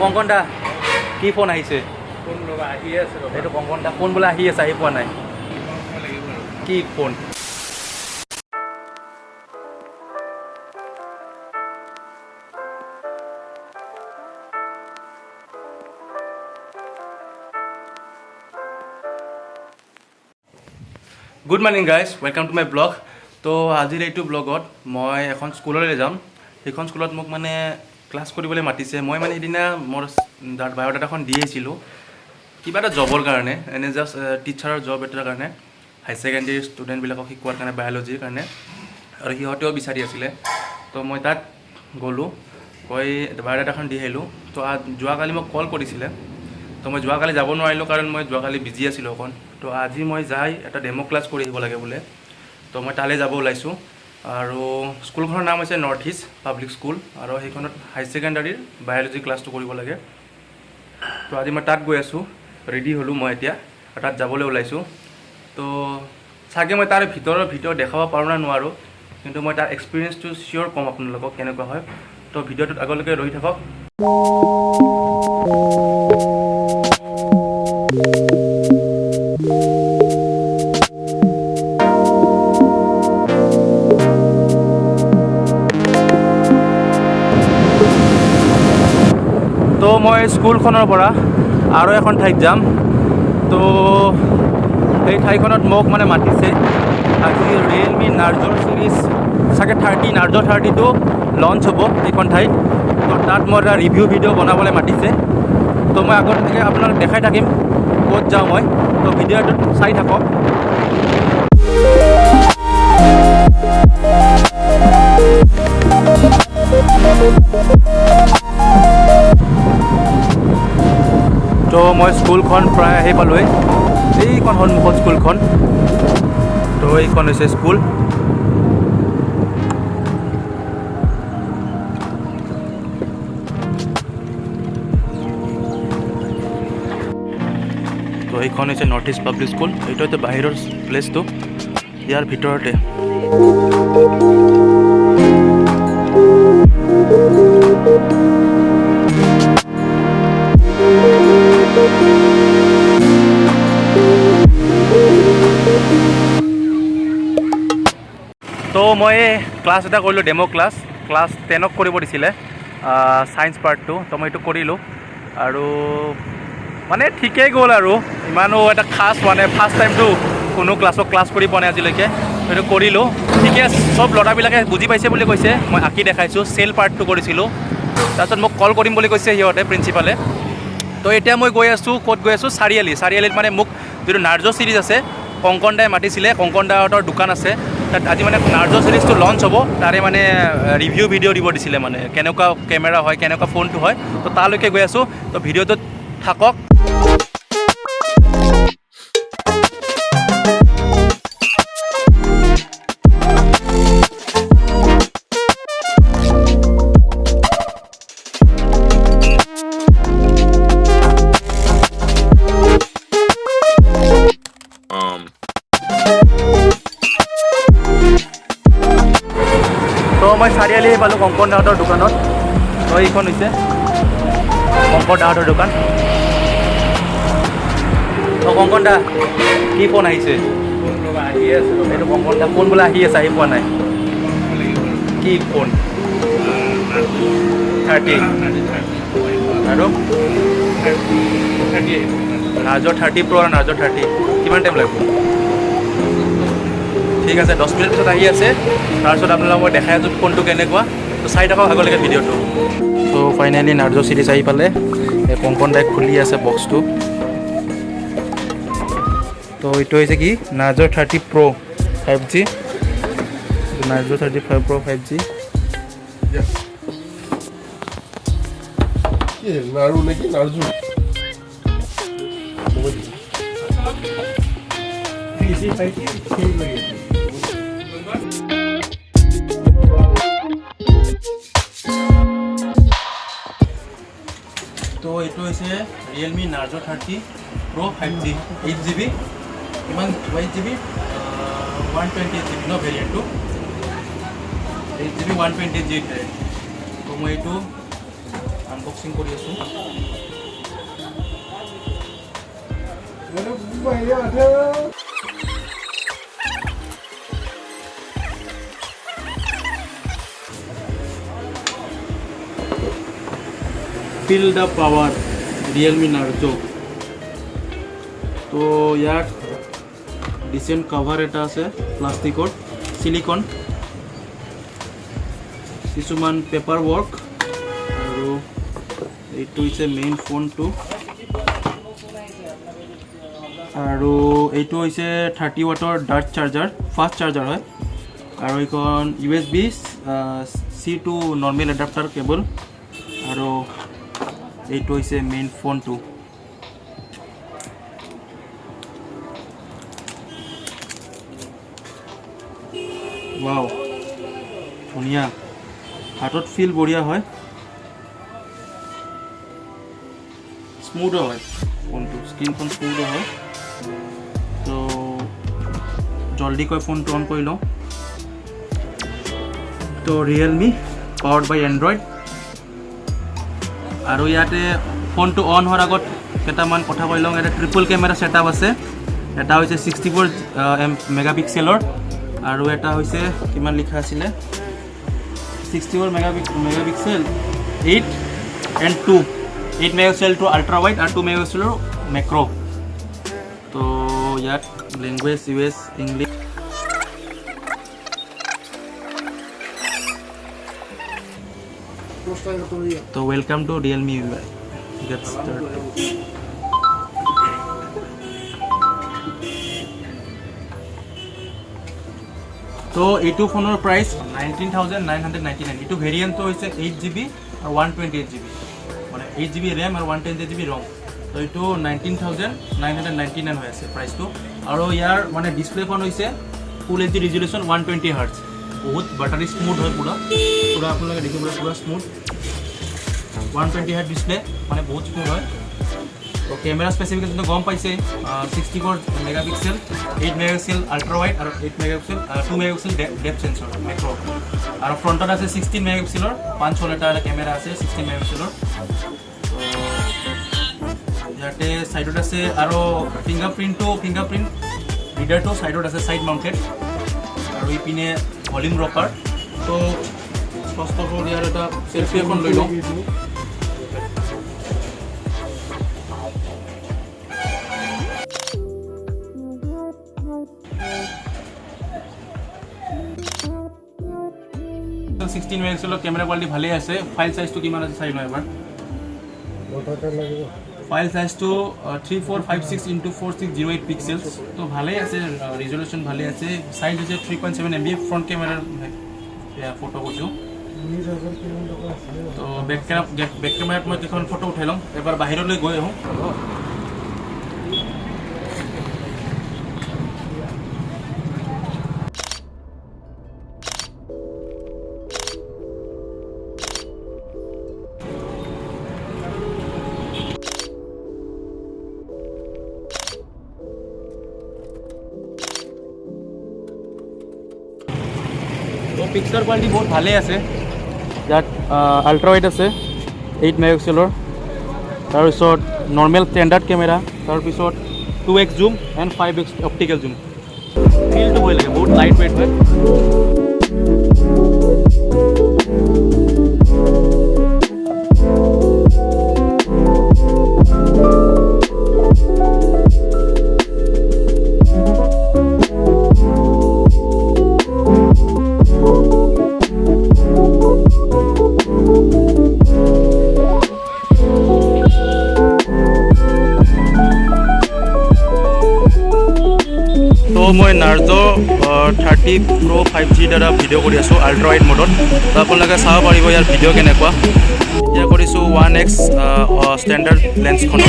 কংকন দা কি ফোন আহিছে ফোন ল'বা আহি আছে ৰ'বা এইটো কংকন দা ফোন বোলে আহি আছে আহি পোৱা নাই লাগিব আৰু কি phone good morning guys welcome to my blog তো আজিৰ এইটো ব্লগত মই এখন স্কুললৈ যাম সেইখন স্কুলত মোক মানে ক্লাছ কৰিবলৈ মাতিছে মই মানে সেইদিনা মোৰ বায়'ডাটাখন দি আহিছিলোঁ কিবা এটা জবৰ কাৰণে এনে জাষ্ট টিচাৰৰ জব এটাৰ কাৰণে হাই ছেকেণ্ডেৰী ষ্টুডেণ্টবিলাকক শিকোৱাৰ কাৰণে বায়'লজিৰ কাৰণে আৰু সিহঁতেও বিচাৰি আছিলে তো মই তাত গ'লোঁ গৈ বায়'ডাটাখন দি আহিলোঁ তো যোৱাকালি মোক কল কৰিছিলে তো মই যোৱাকালি যাব নোৱাৰিলোঁ কাৰণ মই যোৱাকালি বিজি আছিলোঁ অকণ তো আজি মই যাই এটা ডেমো ক্লাছ কৰি আহিব লাগে বোলে তো মই তালৈ যাব ওলাইছোঁ আৰু স্কুলখনৰ নাম হৈছে নৰ্থ ইষ্ট পাব্লিক স্কুল আৰু সেইখনত হাই ছেকেণ্ডাৰীৰ বায়'লজি ক্লাছটো কৰিব লাগে তো আজি মই তাত গৈ আছোঁ ৰেডি হ'লোঁ মই এতিয়া আৰু তাত যাবলৈ ওলাইছোঁ তো চাগে মই তাৰ ভিতৰত দেখাব পাৰোঁ নে নোৱাৰোঁ কিন্তু মই তাৰ এক্সপিৰিয়েঞ্চটো চিয়'ৰ ক'ম আপোনালোকক কেনেকুৱা হয় তো ভিডিঅ'টোত আগলৈকে ৰৈ থাকক তো মই স্কুলখনৰ পৰা আৰু এখন ঠাইত যাম তো সেই ঠাইখনত মোক মানে মাতিছে আজি ৰিয়েলমি নাৰ্জৰ চিৰিজ চাগে নাৰ্জো 30টো লঞ্চ হ'ব এইখন ঠাইত তো তাত মই এটা ৰিভিউ ভিডিঅ' বনাবলৈ মাতিছে তো মই আগতীয়াকৈ আপোনাক দেখাই থাকিম ক'ত যাওঁ মই তো ভিডিঅ'টোত চাই থাকক তো মই স্কুলখন প্ৰায় আহি পালোঁৱেই এইখন সন্মুখত স্কুলখন তো এইখন হৈছে স্কুল তো এইখন হৈছে নৰ্থ ইষ্ট পাব্লিক স্কুল এইটো হৈছে বাহিৰৰ প্লেচটো ইয়াৰ ভিতৰতে তো মই ক্লাছ এটা কৰিলোঁ ডেমো ক্লাছ 10ক কৰিব দিছিলে ছায়েন্স পাৰ্টটো তো মই এইটো কৰিলোঁ আৰু মানে ঠিকেই গ'ল আৰু ইমানো এটা খাছ মানে ফাৰ্ষ্ট টাইমটো কোনো ক্লাছ কৰি পোৱা নাই আজিলৈকে সেইটো কৰিলোঁ ঠিকে আছে চব ল'ৰাবিলাকে বুজি পাইছে বুলি কৈছে মই আঁকি দেখাইছোঁ চেল পাৰ্টটো কৰিছিলোঁ তাৰপিছত মোক কল কৰিম বুলি কৈছে সিহঁতে প্ৰিন্সিপালে তো এতিয়া মই গৈ আছোঁ ক'ত গৈ আছোঁ চাৰিআলিত মানে মোক যিটো নাৰ্জো চিৰিজ আছে কংকন দাই মাতিছিলে কংকন দাহঁতৰ দোকান আছে তাত আজি মানে নাৰ্জো চিৰিজটো লঞ্চ হ'ব তাৰে মানে ৰিভিউ ভিডিঅ' দিব দিছিলে মানে কেনেকুৱা কেমেৰা হয় কেনেকুৱা ফোনটো হয় তো তালৈকে গৈ আছোঁ তো ভিডিঅ'টোত থাকক তো মই চাৰিআলি পালোঁ কংকন দাহঁতৰ দোকানত তো এইখন হৈছে কংকন দাহঁতৰ দোকান তো কংকন দা কি ফোন আহিছে ফোন ল'বা আহি আছে ৰ'বা এইটো কংকন দা ফোন বোলে আহি আছে আহি পোৱা নাই লাগিব আৰু কি ফোন 30 আৰু নাৰ্জো 30 প্ৰ' আৰু নাৰ্জো 30 কিমান টাইম লাগিব ঠিক আছে 10 মিনিট পিছত আহি আছে তাৰপিছত আপোনালোকক মই দেখাই আছোঁ ফোনটো কেনেকুৱা তো চাই থাকক আগলৈকে ভিডিঅ'টো তো ফাইনেলি নাৰ্জো চিৰিজ আহি পালে এই কংকন দাই খুলি আছে বক্সটো তো এইটো হৈছে কি নাৰ্জো 30 প্ৰ' 5G নাৰ্জো 35 প্ৰ' 5G নাৰু নেকি নাৰ্জু তো এইটো হৈছে ৰিয়েলমি নাৰ্জো 30 প্ৰ' 5G 8GB কিমান 8GB 128GB ন ভেৰিয়েণ্টটো 8GB 128GB তো মই এইটো আনবক্সিং কৰি আছোঁ। Feel the power Realme Narzo. তো ইয়াত ডিসেন্ট কভাৰ এটা আছে প্লাষ্টিকৰ সিলিকন কিছুমান পেপাৰ ৱৰ্ক আৰু এইটো হৈছে মেইন ফোনটো আৰু এইটো হৈছে 30 ওয়াটৰ ডাৰ্ট চাৰ্জাৰ ফাষ্ট চাৰ্জাৰ হয় আৰু এইখন USB C to normal adapter cable আৰু এইটো হৈছে মেইন ফোনটো वाव धुनिया हाथत फील बढ़िया है स्मूथ है फोन तो स्क्रीन स्मूथ है तो जल्दी कोई फोन ऑन कर लो तो Realme पावर्ड बाय एंड्रॉइड और इते फोन तो ऑन होर आगत केटामान कथा কৈ লওঁ এটা ट्रिपल कैमेरा सेटअप আছে এটা হৈছে 64 মেগাপিক্সেলৰ আৰু এটা হৈছে কিমান লিখা আছিল 64 megapixel 8 and 2 8 megapixel two ultra wide और 2 মেগাপিক্সেলৰ मैक्रो तो ইয়াত लैंग्वेज यूएस इंग्लिश तो welcome to Realme get start तो এইটো ফোনৰ প্ৰাইস 19,999 এইটো ভেৰিয়েন্ট তো হৈছে 8GB আৰু 128GB মানে 8GB RAM আৰু 128GB ROM তো এইটো 19,999 হৈ আছে প্ৰাইসটো আৰু ইয়াৰ মানে ডিসপ্লেখন হৈছে ফুল HD ৰেজুলেচন 120 Hz বহুত বাটাৰি স্মুথ হয় পুৰা আপোনালোকে দেখিবলৈ পুৰা স্মুথ 120 Hz ডিসপ্লে মানে বহুত স্মুথ হয় तो कैमरा स्पेसिफिकेशन तो गम पाइसे 64 मेगापिक्सेल 8 मेगापिक्सेल अल्ट्रा वाइड और 8 megapixel 2 megapixel depth sensor macro और फ्रंटत আছে 16 मेगापिक्सेलर 5 এটা कैमेरा আছে 16 मेगापिक्सेलर ইয়াতে সাইডত আছে আৰু ফিংগাৰপ্ৰিন্ট ৰিডাৰ তো সাইডত আছে সাইড মাউন্টেড আৰু ইপিনে ভলিউম ৰকাৰ তো ফাৰ্স্ট অফ অল ইয়াৰ এটা সেলফি এখন লৈ লওঁ तो 16 मेगापिक्सेल कैमरा क्वालिटी भाले আছে फाइल साइज तो किमान আছে চাই লওঁ এবাৰ फाइल साइज तो 3456 × 4608 पिक्सेल्स तो भाले আছে রেজুলেশন ভালে আছে সাইজ আছে 3.7 MB फ्रंट कैमरा फोटो করছো तो बैक कैमरा मैं এখন फोटो উঠাই লম এবাৰ বাহিৰলৈ গৈ আহো तो पिक्चर क्वालिटी बहुत भाले আছে যাত আল্ট্ৰা वाइड আছে 8 মেগাপিক্সেলৰ তাৰ পিছত নৰ্মেল ষ্টেণ্ডাৰ্ড কেমেৰা তাৰ পিছত 2x zoom and 5x optical জুম ফিলটো ভাল লাগে বহুত লাইট ওয়েট হয় तो मैं Narzo 30 Pro 5G द्वारा भिडिओ कर आल्ट्रा वाइड मोडत तो आपलोके चाब पारिब यार भिडिओ केनेकुवा इया करिसु 1x स्टैंडर्ड लेंस खन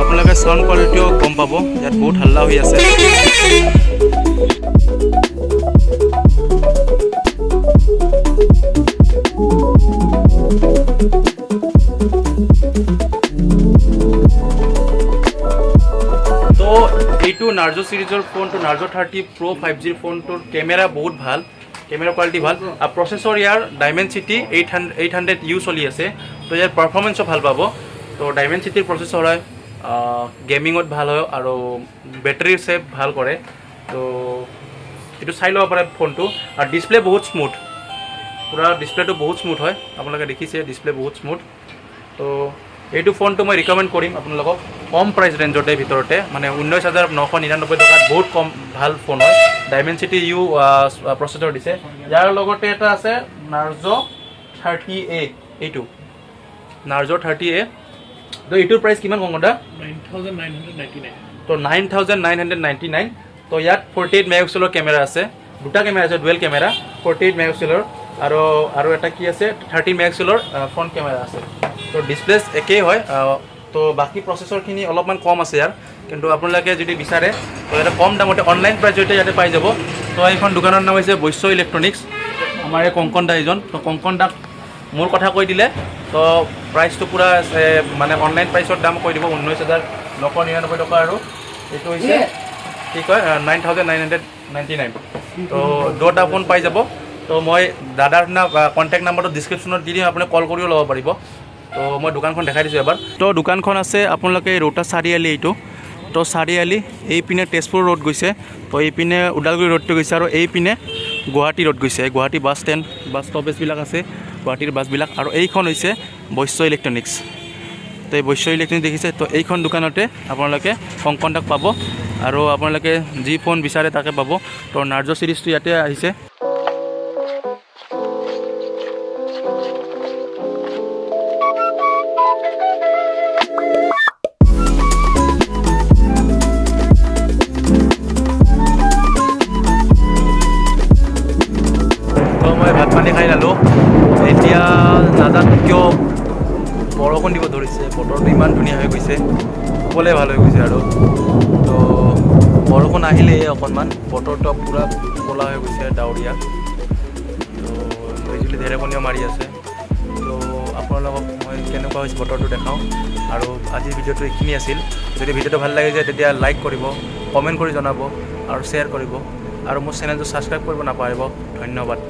आपलोके साउंड क्वालिटीओ कम पाबो यार बहुत हल्ला होई আছে तो এইটো Narzo সিৰিজৰ ফোন তো Narzo 30 Pro 5G ফোন তোৰ ক্যামেৰা বহুত ভাল কেমেৰা কোৱালিটি ভাল আৰু প্ৰচেছৰ ইয়াৰ Dimensity 800U চলি আছে তো ইয়াৰ পাৰফৰ্মেঞ্চো ভাল পাব তো Dimensityৰ প্ৰচেছৰ হয় গেমিঙত ভাল হয় আৰু বেটাৰী সেভ ভাল কৰে তো এইটো চাই ল'ব পাৰে ফোনটো আৰু ডিছপ্লে বহুত স্মুথ পুৰা ডিছপ্লেটো বহুত স্মুথ হয় আপোনালোকে দেখিছে ডিছপ্লে বহুত স্মুথ তো এইটো ফোনটো মই ৰিকমেণ্ড কৰিম আপোনালোকক কম প্ৰাইচ ৰেঞ্জতে ভিতৰতে মানে 19,999 টকাত বহুত কম ভাল ফোন হয় Dimensity U প্ৰচেছৰ দিছে ইয়াৰ লগতে এটা আছে Narzo 30A এইটো Narzo 30A তো এইটোৰ প্ৰাইচ কিমান কংকটা 9,999 তো 9,999 তো ইয়াত 48 মেগাপিক্সেলৰ কেমেৰা আছে দুটা কেমেৰা আছে ডুৱেল কেমেৰা 48 মেগাপিক্সেলৰ আৰু এটা কি আছে 30 মেগাপিক্সেলৰ ফ্ৰণ্ট কেমেৰা আছে তো ডিছপ্লেছ একেই হয় তো বাকী প্ৰচেছৰখিনি অলপমান কম আছে ইয়াৰ কিন্তু আপোনালোকে যদি বিচাৰে তো এটা কম দামতে অনলাইন প্ৰাইজতে ইয়াতে পাই যাব তো এইখন দোকানৰ নাম হৈছে বৈশ্য ইলেক্ট্ৰনিক্স আমাৰ এই কংকন দা এইজন তো কংকন দাক মোৰ কথা কৈ দিলে তো প্ৰাইচটো পূৰা মানে অনলাইন প্ৰাইচৰ দাম কৈ দিব 19,999 টকা আৰু এইটো হৈছে কি কয় 9,999 তো দুটা ফোন পাই যাব তো মই দাদাৰ কণ্টেক্ট নাম্বাৰটো ডিছক্ৰিপশ্যনত দি দিম আপুনি কল কৰিও ল'ব পাৰিব তো মই দোকানখন দেখাই দিছোঁ এবাৰ তো দোকানখন আছে আপোনালোকে ৰোটা চাৰিআলি এইটো তো চাৰিআলি এইপিনে তেজপুৰ ৰোড গৈছে তো এইপিনে ওদালগুৰি ৰোডটো গৈছে আৰু এইপিনে গুৱাহাটী ৰোড গৈছে গুৱাহাটী বাছ ষ্টেণ্ড বাছ ষ্টপেজবিলাক আছে গুৱাহাটীৰ বাছবিলাক আৰু এইখন হৈছে বৈশ্য ইলেক্ট্ৰনিক্স তো এই বৈশ্য ইলেক্ট্ৰনিক্স দেখিছে তো এইখন দোকানতে আপোনালোকে কংকনটাক পাব আৰু আপোনালোকে যি ফোন বিচাৰে তাকে পাব তো Narzo চিৰিজটো ইয়াতে আহিছে তো মই ভাত পানী খাই ল'লোঁ এতিয়া নাজানো কিয় বৰষুণ দিব ধৰিছে বতৰটো ইমান ধুনীয়া হৈ গৈছে শুবলৈ ভাল হৈ গৈছে আৰু তো বৰষুণ আহিলেই অকণমান বতৰটো পূৰা ক'লা হৈ গৈছে ডাৱৰীয়া তো বিজুলী ঢেৰেকণিও মাৰি আছে তো আপোনালোকক মই কেনেকুৱা হৈছে বতৰটো দেখাওঁ আৰু আজিৰ ভিডিঅ'টো এইখিনি আছিল যদি ভিডিঅ'টো ভাল লাগে তেতিয়া লাইক কৰিব কমেণ্ট কৰি জনাব আৰু শ্বেয়াৰ কৰিব আৰু মোৰ চেনেলটো ছাবস্ক্ৰাইব কৰিব নাপাহৰিব ধন্যবাদ